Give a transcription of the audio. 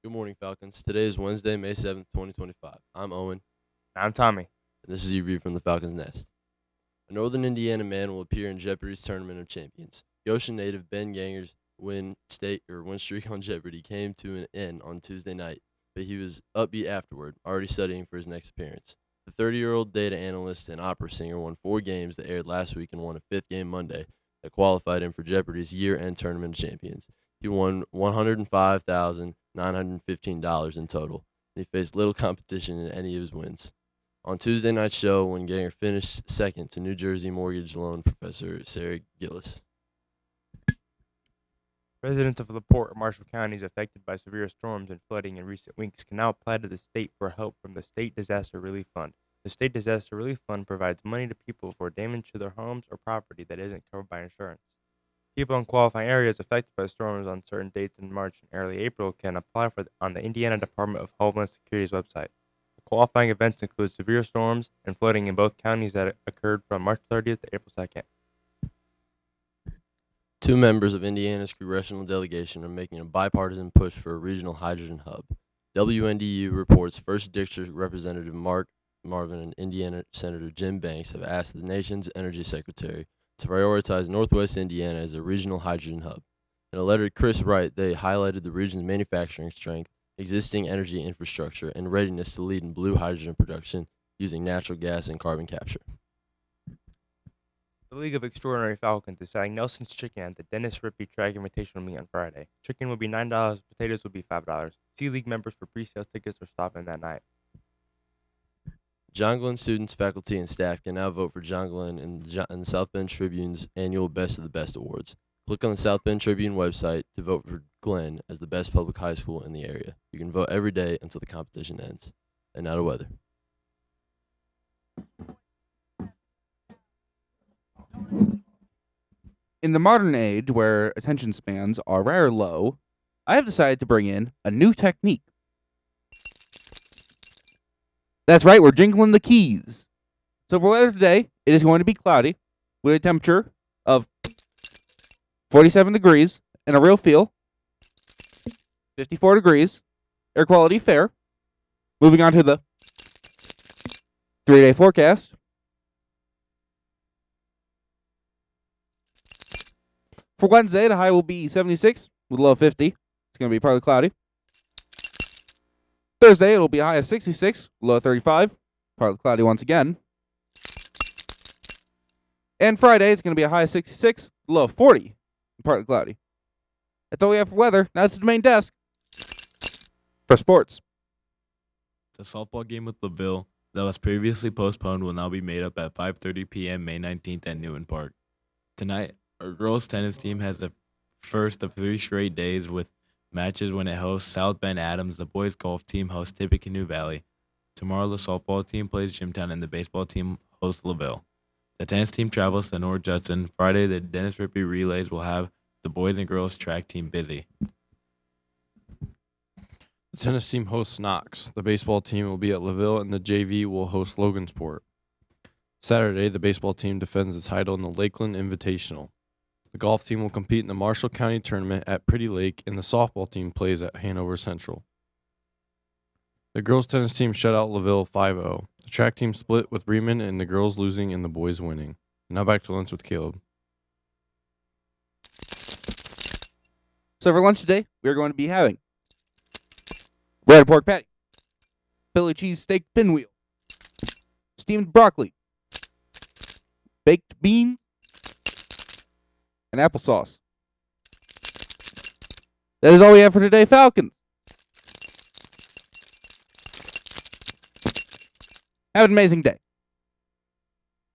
Good morning, Falcons. Today is Wednesday, May 7th, 2025. I'm Owen, I'm Tommy. and this is your view from the Falcons' Nest. A Northern Indiana man will appear in Jeopardy's Tournament of Champions. Goshen native Ben Ganger's win streak on Jeopardy came to an end on Tuesday night, but he was upbeat afterward, already studying for his next appearance. The 30-year-old data analyst and opera singer won 4 games that aired last week and won a fifth game Monday that qualified him for Jeopardy's year-end Tournament of Champions. He won $105,915 in total, and he faced little competition in any of his wins. On Tuesday night's show, when Ganger finished second to New Jersey mortgage loan professor Sarah Gillis. Residents of LaPorte or Marshall counties affected by severe storms and flooding in recent weeks can now apply to the state for help from the State Disaster Relief Fund. The State Disaster Relief Fund provides money to people for damage to their homes or property that isn't covered by insurance. People in qualifying areas affected by storms on certain dates in March and early April can apply on the Indiana Department of Homeland Security's website. The qualifying events include severe storms and flooding in both counties that occurred from March 30th to April 2nd. 2 members of Indiana's congressional delegation are making a bipartisan push for a regional hydrogen hub. WNDU reports 1st District Representative Mark Marvin and Indiana Senator Jim Banks have asked the nation's energy secretary to prioritize Northwest Indiana as a regional hydrogen hub. In a letter to Chris Wright, they highlighted the region's manufacturing strength, existing energy infrastructure, and readiness to lead in blue hydrogen production using natural gas and carbon capture. The League of Extraordinary Falcons is selling Nelson's Chicken at the Dennis Rippey Track Invitational Meet on Friday. Chicken will be $9, potatoes will be $5. See League members for pre-sale tickets or stop in that night. John Glenn students, faculty, and staff can now vote for John Glenn in the South Bend Tribune's annual Best of the Best Awards. Click on the South Bend Tribune website to vote for Glenn as the best public high school in the area. You can vote every day until the competition ends. And now to weather. In the modern age where attention spans are rather low, I have decided to bring in a new technique. That's right, we're jingling the keys. So for weather today, it is going to be cloudy with a temperature of 47 degrees and a real feel, 54 degrees, air quality fair. Moving on to the 3-day forecast. For Wednesday, the high will be 76 with a low of 50. It's going to be partly cloudy. Thursday, it'll be a high of 66, low of 35. Partly cloudy once again. And Friday, it's going to be a high of 66, low of 40. Partly cloudy. That's all we have for weather. Now to the main desk for sports. The softball game with LaVille that was previously postponed will now be made up at 5:30 p.m. May 19th at Newton Park. Tonight, our girls' tennis team has the first of 3 straight days with matches when it hosts South Bend Adams. The boys' golf team hosts Tippecanoe Valley. Tomorrow, the softball team plays Jimtown and the baseball team hosts LaVille. The tennis team travels to North Judson. Friday, the Dennis Rippey Relays will have the boys and girls track team busy. The tennis team hosts Knox. The baseball team will be at LaVille, and the JV will host Logansport. Saturday, the baseball team defends its title in the Lakeland Invitational. The golf team will compete in the Marshall County Tournament at Pretty Lake, and the softball team plays at Hanover Central. The girls' tennis team shut out LaVille 5-0. The track team split with Bremen, and the girls losing and the boys winning. Now back to lunch with Caleb. So for lunch today, we're going to be having breaded pork patty, Philly cheese steak pinwheel, steamed broccoli, baked beans, and applesauce. That is all we have for today, Falcons. Have an amazing day.